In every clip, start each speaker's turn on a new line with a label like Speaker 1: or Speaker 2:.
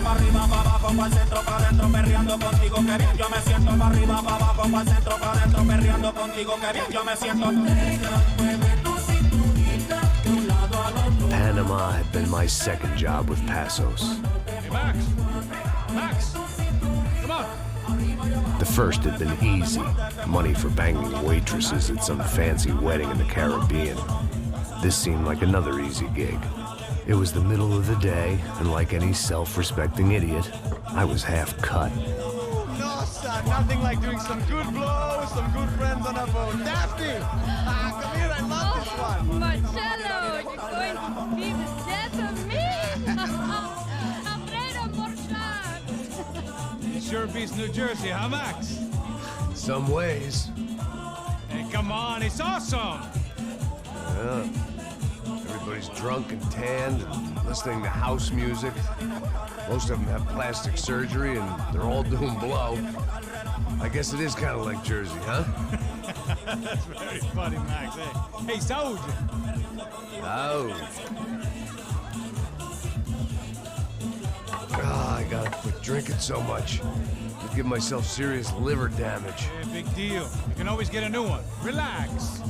Speaker 1: pa' arriba, pa' abajo, pa' el centro, pa' adentro, perreando contigo, que bien yo me siento. Pa' arriba, pa' abajo, pa' el centro, pa' adentro, perreando contigo, que bien yo me siento.
Speaker 2: Panama had been my second job with Passos.
Speaker 3: Hey, Max! Max! Come on!
Speaker 2: The first had been easy. Money for banging waitresses at some fancy wedding in the Caribbean. This seemed like another easy gig. It was the middle of the day, and like any self-respecting idiot, I was half cut.
Speaker 4: No, son, nothing like doing some good blows, some good friends on a boat. Daphne! Come here, I love this one.
Speaker 5: Marcello, you're going to be the death of me! Alfredo Morchan!
Speaker 3: It sure beats New Jersey, huh, Max?
Speaker 2: Some ways.
Speaker 3: Hey, come on, it's awesome!
Speaker 2: Yeah. Everybody's drunk and tanned and listening to house music. Most of them have plastic surgery and they're all doing blow. I guess it is kind of like Jersey, huh?
Speaker 3: That's very funny, Max. Hey, Saúde!
Speaker 2: Oh. Ah, I gotta quit drinking so much. I'll give myself serious liver damage.
Speaker 3: Hey, big deal. You can always get a new one. Relax.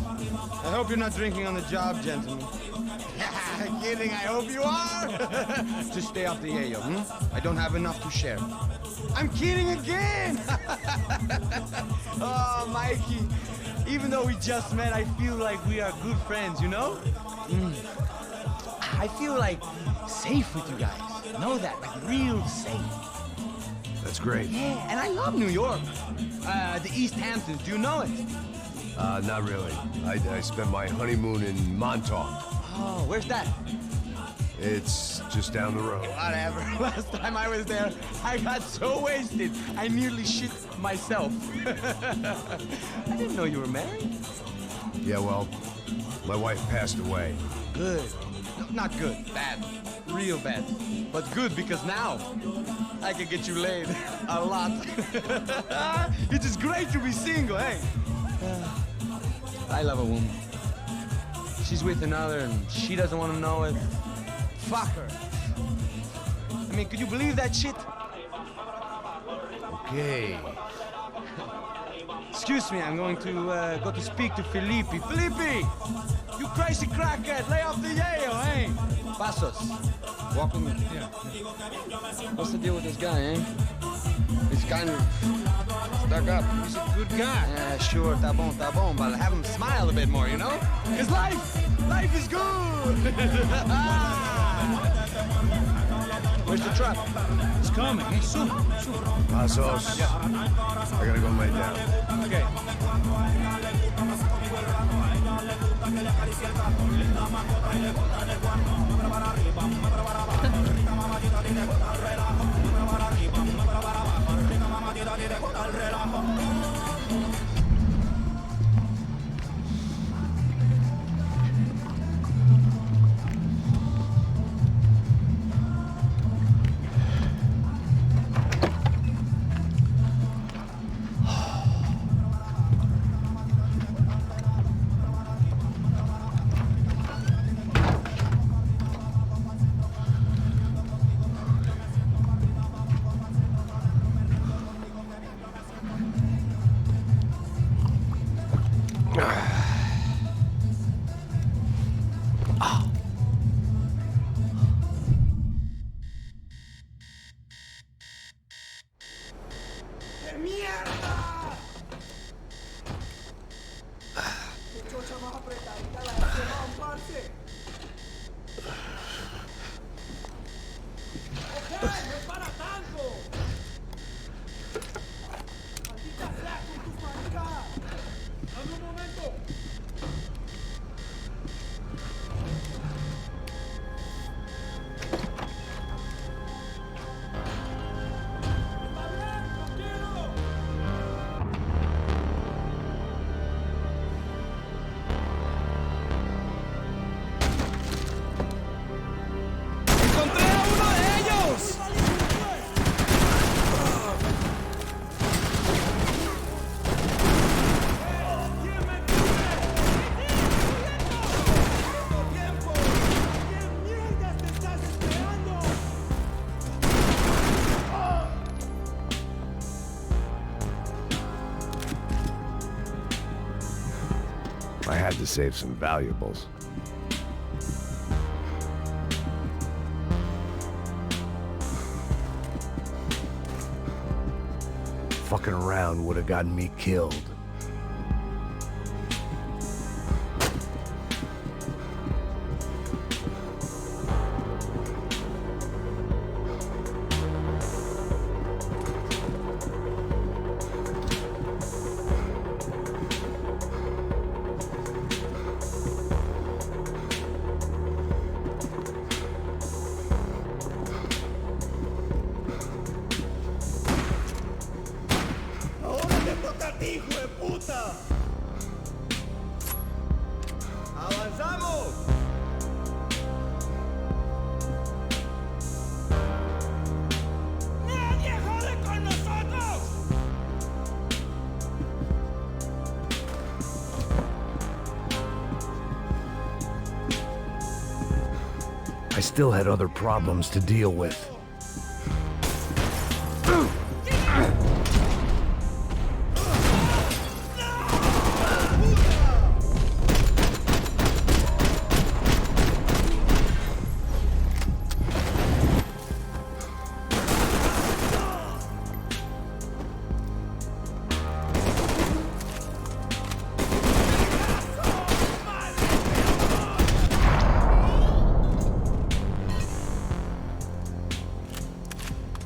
Speaker 4: I hope you're not drinking on the job, gentlemen. Kidding, I hope you are. Just stay off the yayo, I don't have enough to share. I'm kidding again. Oh, Mikey, even though we just met, I feel like we are good friends, you know? I feel like safe with you guys. Know that, like real safe.
Speaker 2: That's great.
Speaker 4: Yeah, and I love New York. The East Hamptons, do you know it?
Speaker 2: Not really. I spent my honeymoon in Montauk.
Speaker 4: Oh, where's that?
Speaker 2: It's just down the road.
Speaker 4: Whatever. Last time I was there, I got so wasted, I nearly shit myself. I didn't know you were married.
Speaker 2: Yeah, well, my wife passed away.
Speaker 4: Good. No, not good. Bad. Real bad. But good because now I can get you laid a lot. It is great to be single, hey? I love a woman. She's with another and she doesn't want to know it. Fuck her. I mean, could you believe that shit?
Speaker 2: Okay.
Speaker 4: Excuse me, I'm going to go to speak to Felipe. Felipe! You crazy crackhead, lay off the yayo, eh? Passos, walk with me.
Speaker 3: Yeah.
Speaker 4: What's the deal with this guy, eh? He's kind of stuck up.
Speaker 3: He's a good guy.
Speaker 4: Yeah, sure, tá bom, but have him smile a bit more, you know? Because life is good! Where's the truck?
Speaker 3: It's coming. Hey, soon.
Speaker 2: Passos.
Speaker 3: Yeah.
Speaker 2: I gotta go lay down.
Speaker 3: Okay.
Speaker 4: ¡Encontré a uno de ellos!
Speaker 2: had to save some valuables. Fucking around would have gotten me killed. I still had other problems to deal with.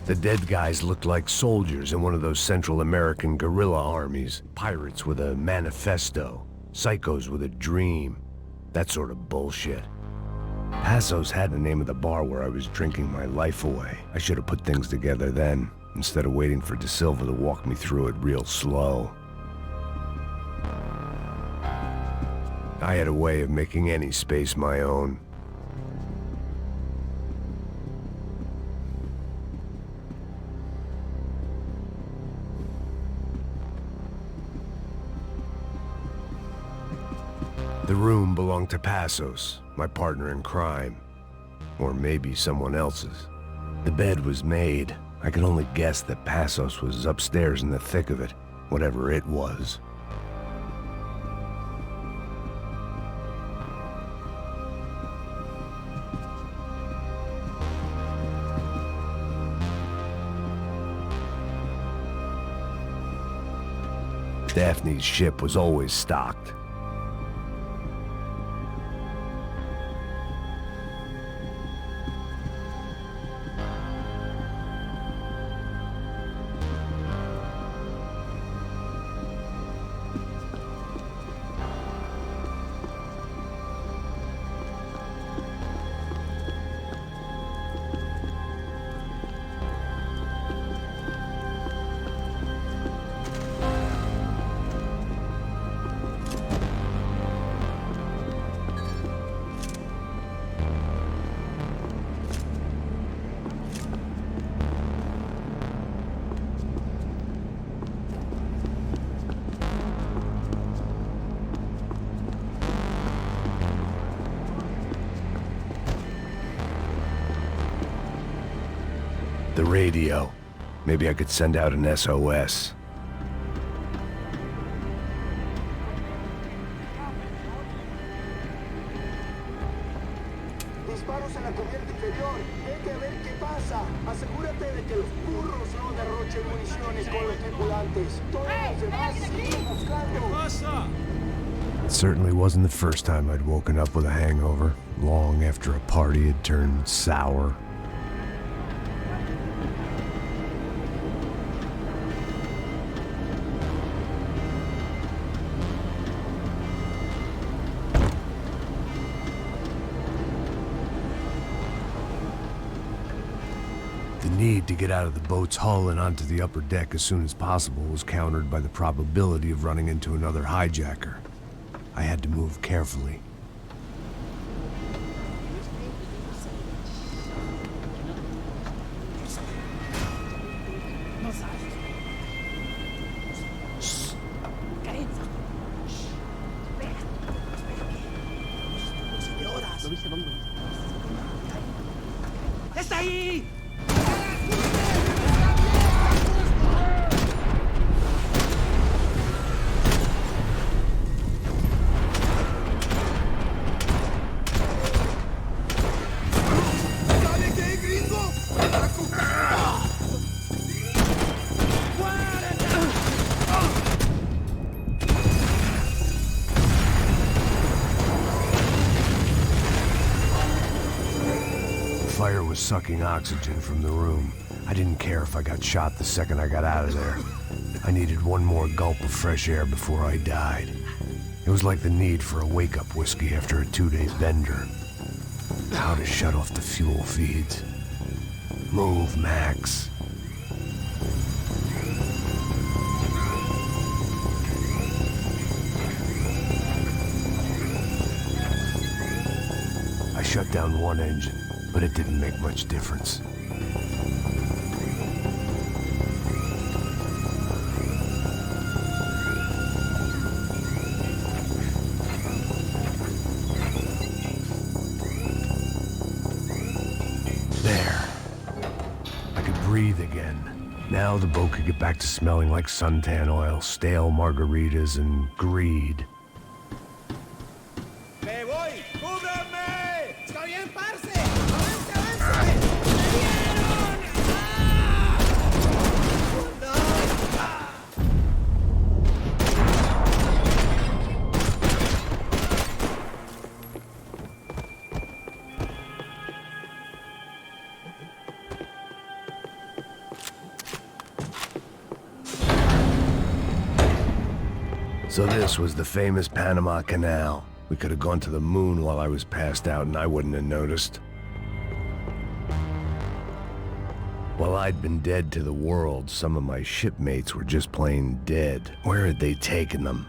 Speaker 2: The dead guys looked like soldiers in one of those Central American guerrilla armies. Pirates with a manifesto, psychos with a dream, that sort of bullshit. Passos had the name of the bar where I was drinking my life away. I should have put things together then, instead of waiting for De Silva to walk me through it real slow. I had a way of making any space my own. The room belonged to Passos, my partner in crime. Or maybe someone else's. The bed was made. I could only guess that Passos was upstairs in the thick of it, whatever it was. Daphne's ship was always stocked. The radio. Maybe I could send out an SOS.
Speaker 6: Disparos en la cubierta inferior. Vete a ver qué pasa. Asegúrate de que los burros no derrochen municiones con los tripulantes. Todos los demás siguen buscando.
Speaker 2: It certainly wasn't the first time I'd woken up with a hangover, long after a party had turned sour. The need to get out of the boat's hull and onto the upper deck as soon as possible was countered by the probability of running into another hijacker. I had to move carefully.
Speaker 7: ¡Está ahí!
Speaker 2: sucking oxygen from the room. I didn't care if I got shot the second I got out of there. I needed one more gulp of fresh air before I died. It was like the need for a wake-up whiskey after a 2-day bender. How to shut off the fuel feeds. Move, Max. I shut down one engine, but it didn't make much difference. There. I could breathe again. Now the boat could get back to smelling like suntan oil, stale margaritas, and greed.
Speaker 7: ¡Me voy! ¡Cúbranme! ¡Está bien, parce! ¡Avance, avance! ¡Me dieron!
Speaker 2: So this was the famous Panama Canal. We could have gone to the moon while I was passed out and I wouldn't have noticed. While I'd been dead to the world, some of my shipmates were just plain dead. Where had they taken them?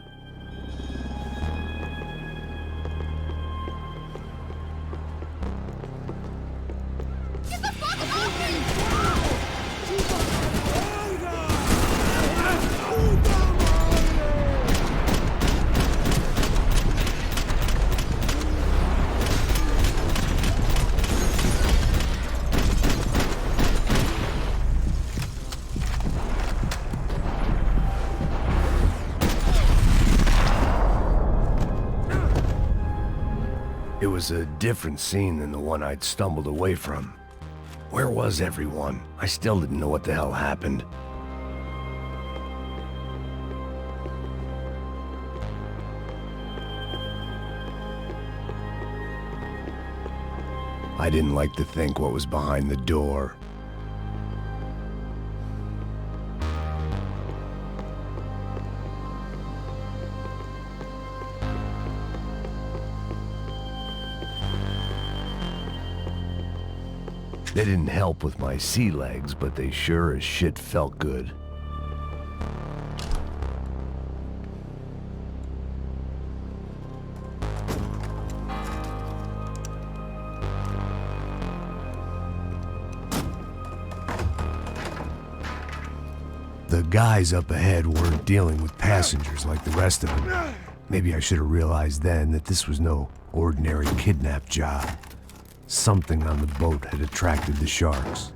Speaker 2: It was a different scene than the one I'd stumbled away from. Where was everyone? I still didn't know what the hell happened. I didn't like to think what was behind the door. They didn't help with my sea legs, but they sure as shit felt good. The guys up ahead weren't dealing with passengers like the rest of them. Maybe I should have realized then that this was no ordinary kidnap job. Something on the boat had attracted the sharks.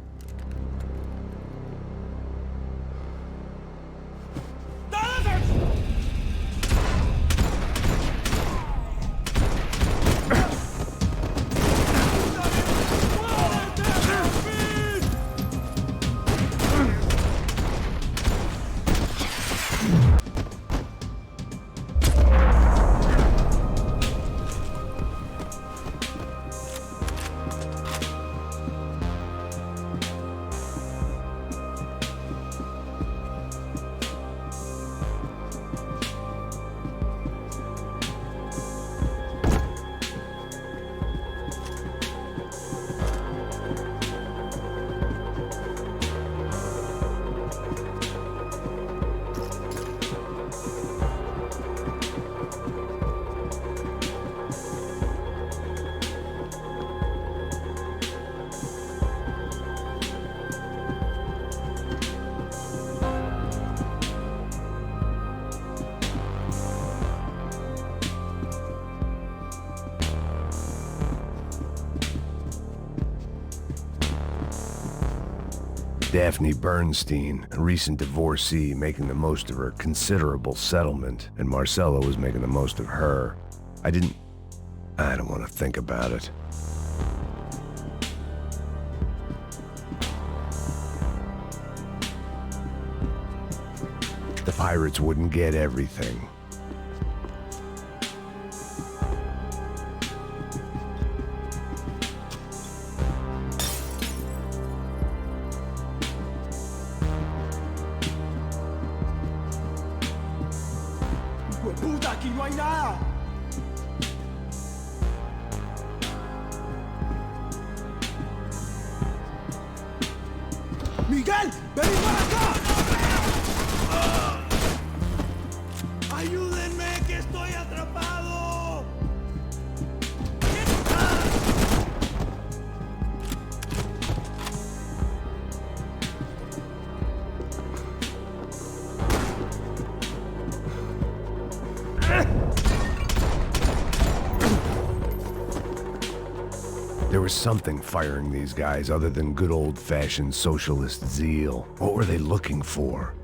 Speaker 2: Daphne Bernstein, a recent divorcee, making the most of her considerable settlement, and Marcella was making the most of her. I don't want to think about it. The pirates wouldn't get everything.
Speaker 6: Aquí no hay nada. ¡Miguel! ¡Vení para acá! ¡Ayúdenme, que estoy atrapado!
Speaker 2: There was something firing these guys other than good old-fashioned socialist zeal. What were they looking for?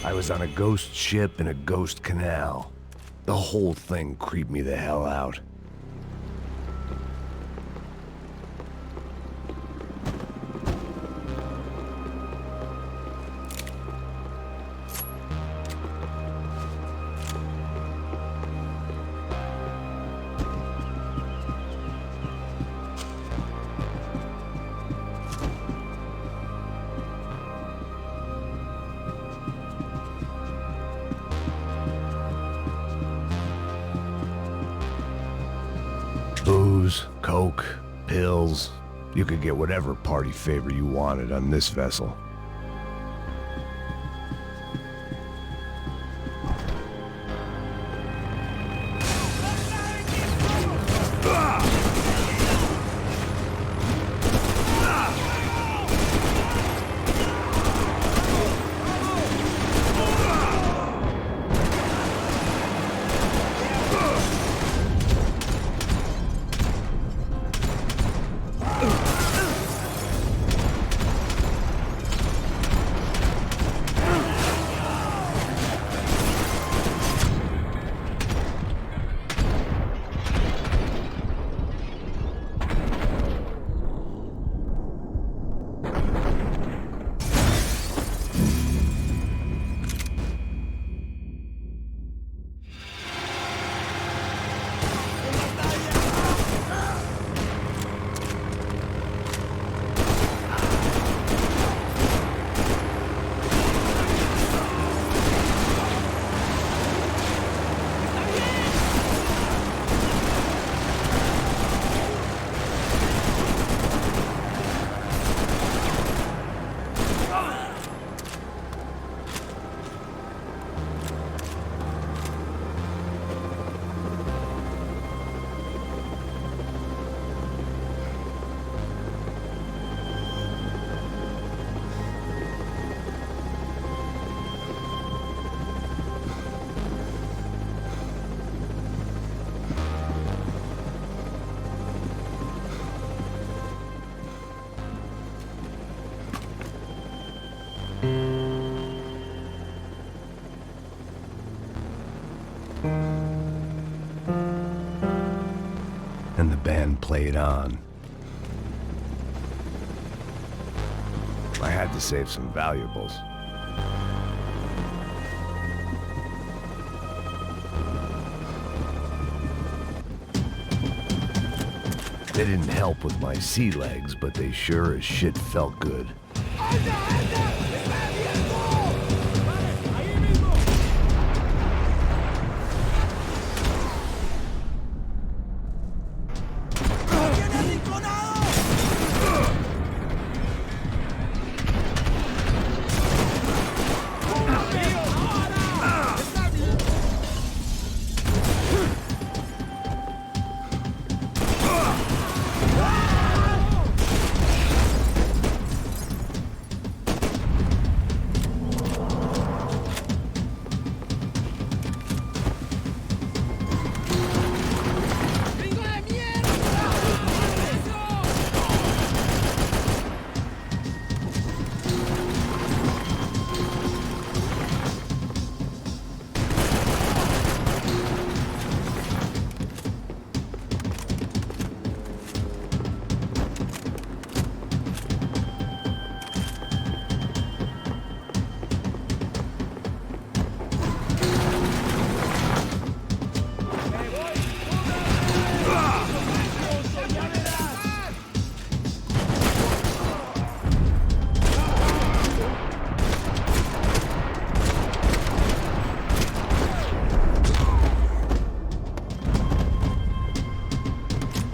Speaker 2: I was on a ghost ship in a ghost canal. The whole thing creeped me the hell out. Booze, coke, pills. You could get whatever party favor you wanted on this vessel. And the band played on. I had to save some valuables. They didn't help with my sea legs, but they sure as shit felt good.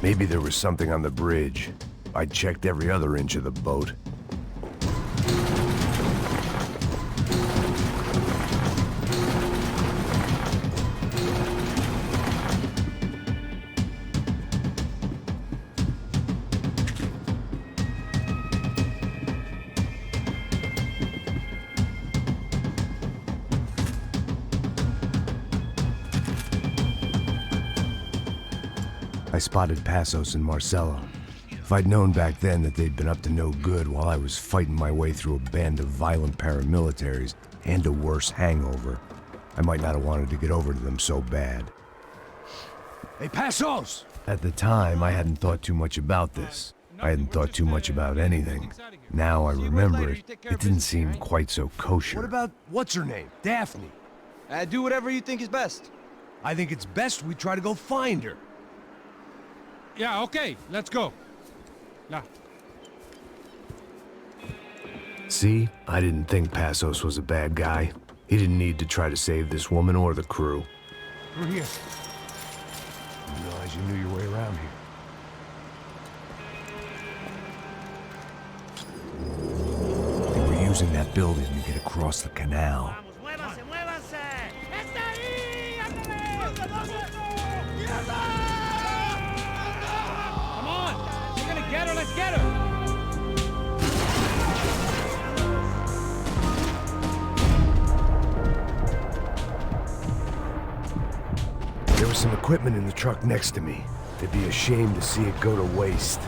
Speaker 2: Maybe there was something on the bridge. I checked every other inch of the boat. I spotted Passos and Marcelo. If I'd known back then that they'd been up to no good while I was fighting my way through a band of violent paramilitaries and a worse hangover, I might not have wanted to get over to them so bad.
Speaker 8: Hey, Passos!
Speaker 2: At the time, I hadn't thought too much about this. I hadn't thought too much about anything. Now I remember it, it didn't seem quite so kosher.
Speaker 8: What about, what's her name? Daphne.
Speaker 4: Do whatever you think is best.
Speaker 8: I think it's best we try to go find her.
Speaker 3: Yeah, okay, let's go. Yeah.
Speaker 2: See? I didn't think Passos was a bad guy. He didn't need to try to save this woman or the crew.
Speaker 8: We're here. Didn't realize you knew your way around here. They were using that building to get across the canal.
Speaker 7: ¡Muévanse, muévanse! ¡Está ahí! ¡Ándale!
Speaker 3: Come on! We're gonna get her, let's get her!
Speaker 2: There was some equipment in the truck next to me. They'd be ashamed to see it go to waste.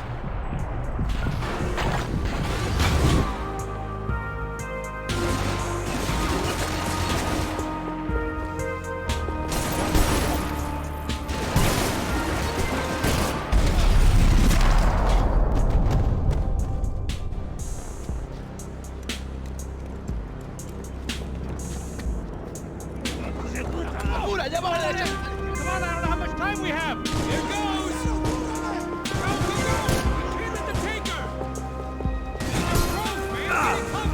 Speaker 3: Come on, I don't know how much time we have! Here goes! Go, go, go! Can't let them take her! Close, man!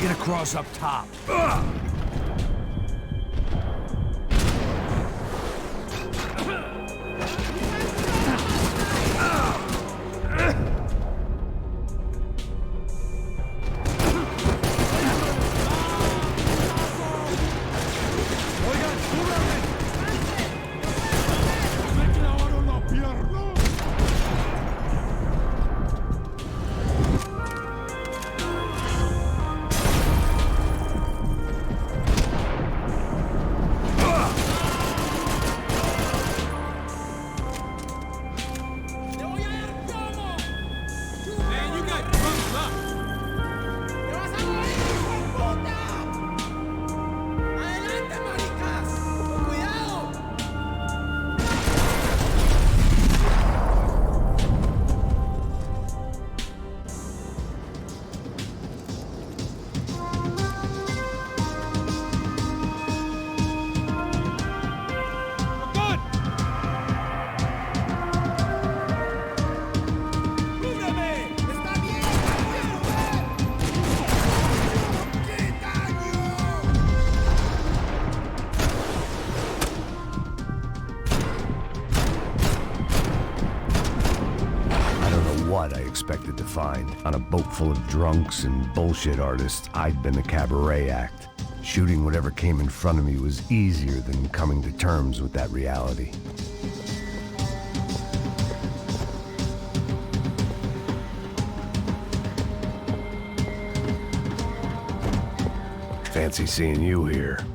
Speaker 8: Get across up top.
Speaker 2: expected to find. On a boat full of drunks and bullshit artists, I'd been the cabaret act. Shooting whatever came in front of me was easier than coming to terms with that reality. Fancy seeing you here.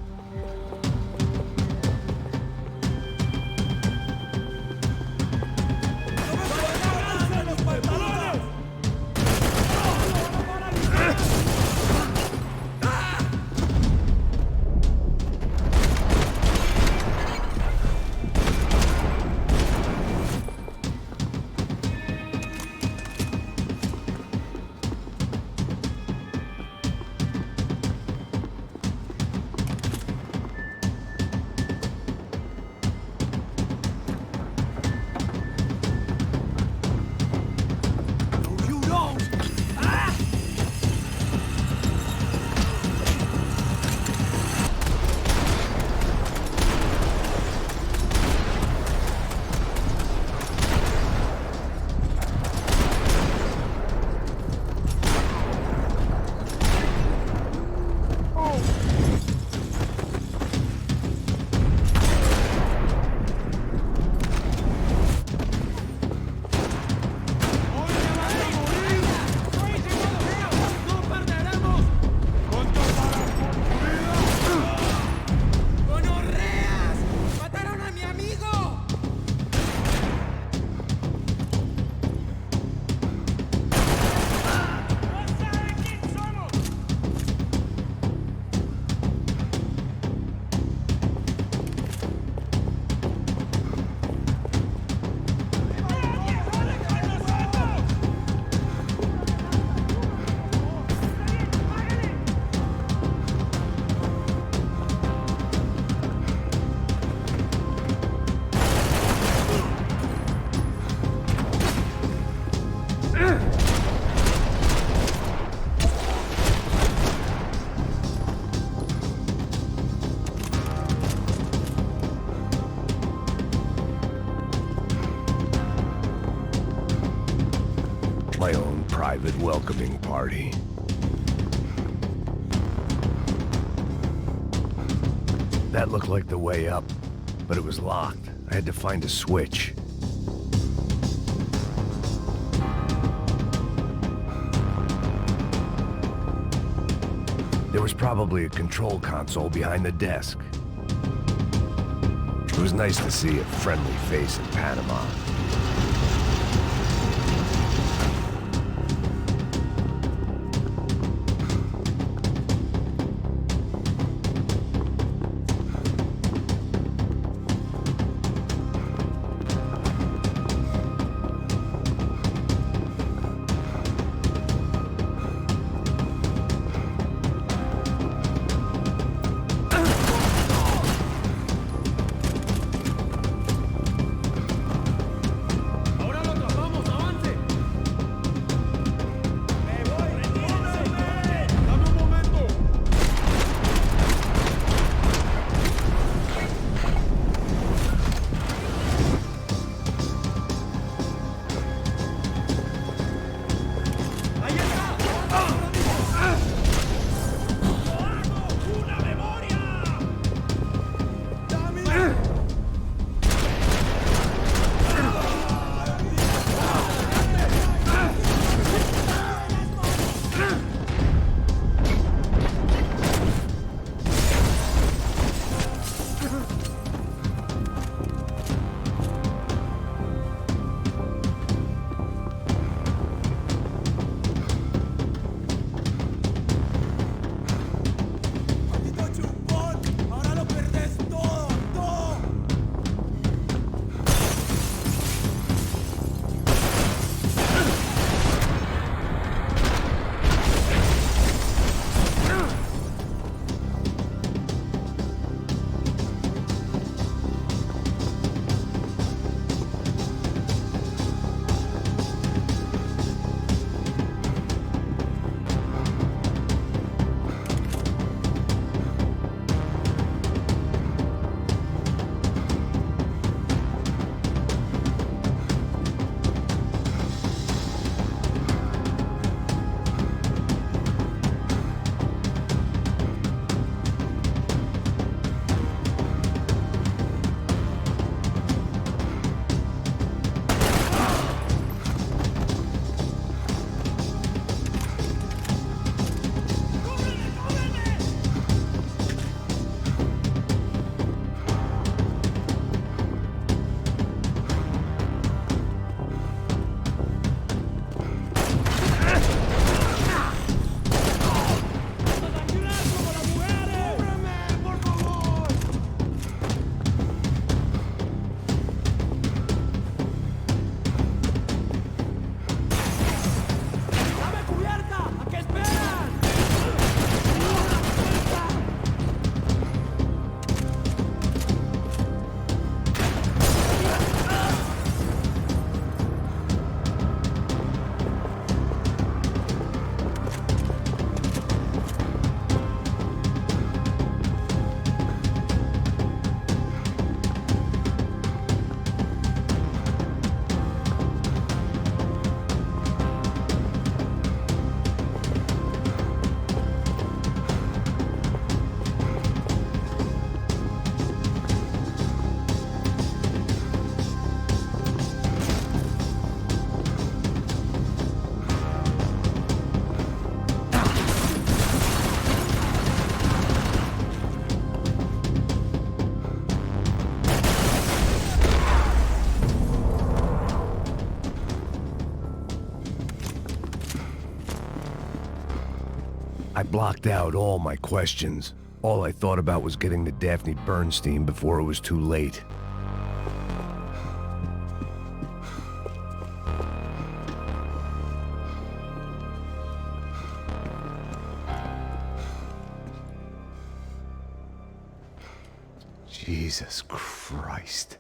Speaker 2: My own private welcoming party. That looked like the way up, but it was locked. I had to find a switch. There was probably a control console behind the desk. It was nice to see a friendly face in Panama. blocked out all my questions. All I thought about was getting to Daphne Bernstein before it was too late. Jesus Christ.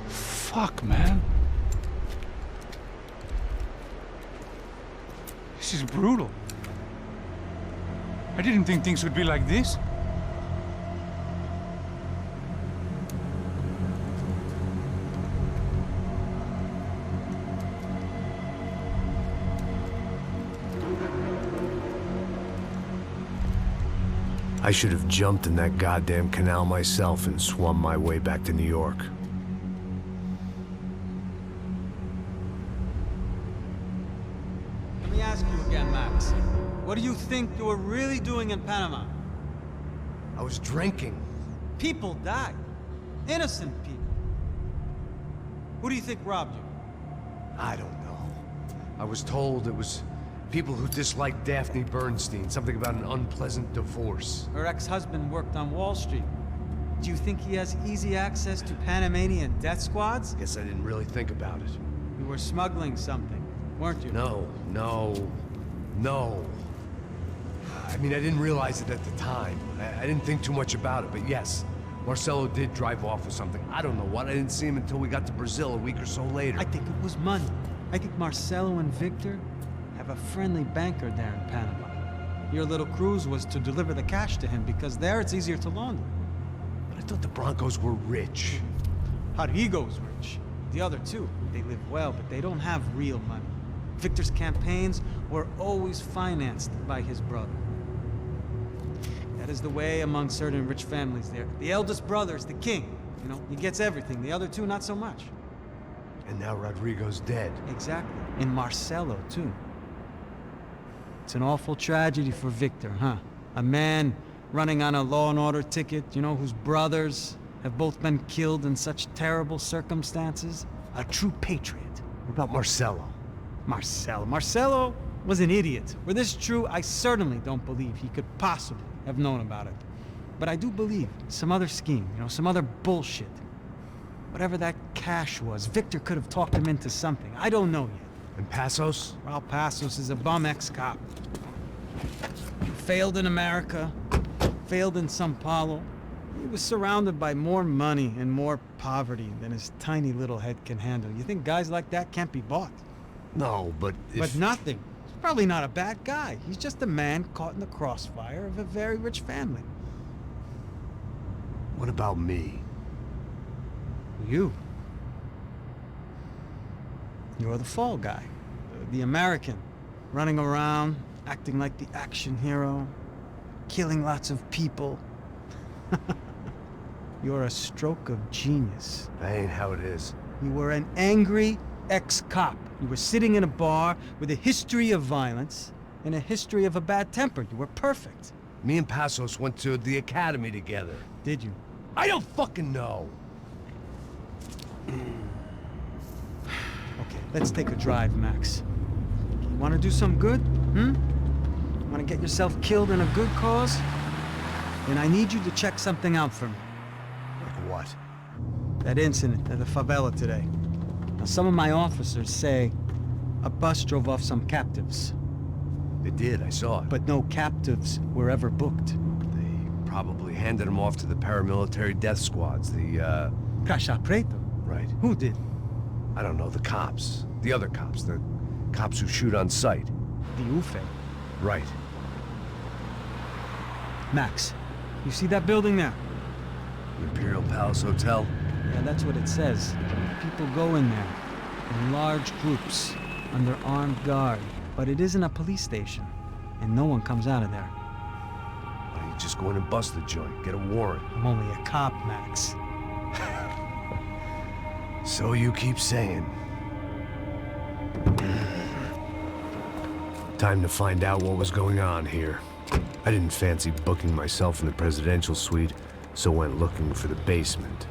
Speaker 3: Fuck, man. This is brutal. I didn't think things would be like this.
Speaker 2: I should have jumped in that goddamn canal myself and swum my way back to New York.
Speaker 9: Let me ask you again, Max. What do you think you were really doing in Panama?
Speaker 2: I was drinking.
Speaker 9: People died. Innocent people. Who do you think robbed you?
Speaker 2: I don't know. I was told it was people who disliked Daphne Bernstein, something about an unpleasant divorce.
Speaker 9: Her ex-husband worked on Wall Street. Do you think he has easy access to Panamanian death squads?
Speaker 2: Guess I didn't really think about it.
Speaker 9: You were smuggling something, weren't you?
Speaker 2: No. I mean, I didn't realize it at the time. I didn't think too much about it, but yes, Marcelo did drive off with something. I don't know what. I didn't see him until we got to Brazil a week or so later.
Speaker 9: I think it was money. I think Marcelo and Victor have a friendly banker there in Panama. Your little cruise was to deliver the cash to him because there it's easier to launder.
Speaker 2: But I thought the Broncos were rich.
Speaker 9: Rodrigo's rich. The other two, they live well, but they don't have real money. Victor's campaigns were always financed by his brother. That is the way among certain rich families there. The eldest brother is the king. You know, he gets everything. The other two, not so much.
Speaker 2: And now Rodrigo's dead.
Speaker 9: Exactly. And Marcelo, too. It's an awful tragedy for Victor, huh? A man running on a law and order ticket, you know, whose brothers have both been killed in such terrible circumstances. A true patriot.
Speaker 2: What about Marcelo?
Speaker 9: Marcelo was an idiot. Were this true, I certainly don't believe he could possibly have known about it. But I do believe some other scheme, you know, some other bullshit. Whatever that cash was, Victor could have talked him into something. I don't know yet.
Speaker 2: And Passos?
Speaker 9: Well, Passos is a bum ex-cop. Failed in America, failed in Sao Paulo. He was surrounded by more money and more poverty than his tiny little head can handle. You think guys like that can't be bought?
Speaker 2: No, but if...
Speaker 9: But nothing. He's probably not a bad guy. He's just a man caught in the crossfire of a very rich family.
Speaker 2: What about me?
Speaker 9: You. You're the fall guy. The American. Running around, acting like the action hero. Killing lots of people. You're a stroke of genius.
Speaker 2: That ain't how it is.
Speaker 9: You were an angry ex-cop. You were sitting in a bar with a history of violence and a history of a bad temper. You were perfect.
Speaker 2: Me and Passos went to the academy together.
Speaker 9: Did you?
Speaker 2: I don't fucking know.
Speaker 9: Okay, let's take a drive, Max. You want to do some good? Want to get yourself killed in a good cause? Then I need you to check something out for me.
Speaker 2: Like what?
Speaker 9: That incident at the favela today. Now, some of my officers say a bus drove off some captives.
Speaker 2: They did, I saw it.
Speaker 9: But no captives were ever booked.
Speaker 2: They probably handed them off to the paramilitary death squads, the,
Speaker 9: Caixa Preto?
Speaker 2: Right.
Speaker 9: Who did?
Speaker 2: I don't know, the cops. The other cops. The cops who shoot on sight.
Speaker 9: The UFE.
Speaker 2: Right.
Speaker 9: Max, you see that building there?
Speaker 2: Imperial Palace Hotel?
Speaker 9: Yeah, that's what it says. People go in there, in large groups, under armed guard. But it isn't a police station, and no one comes out of there.
Speaker 2: Why don't you just go in and bust the joint, get a warrant?
Speaker 9: I'm only a cop, Max.
Speaker 2: So you keep saying. Time to find out what was going on here. I didn't fancy booking myself in the presidential suite, so went looking for the basement.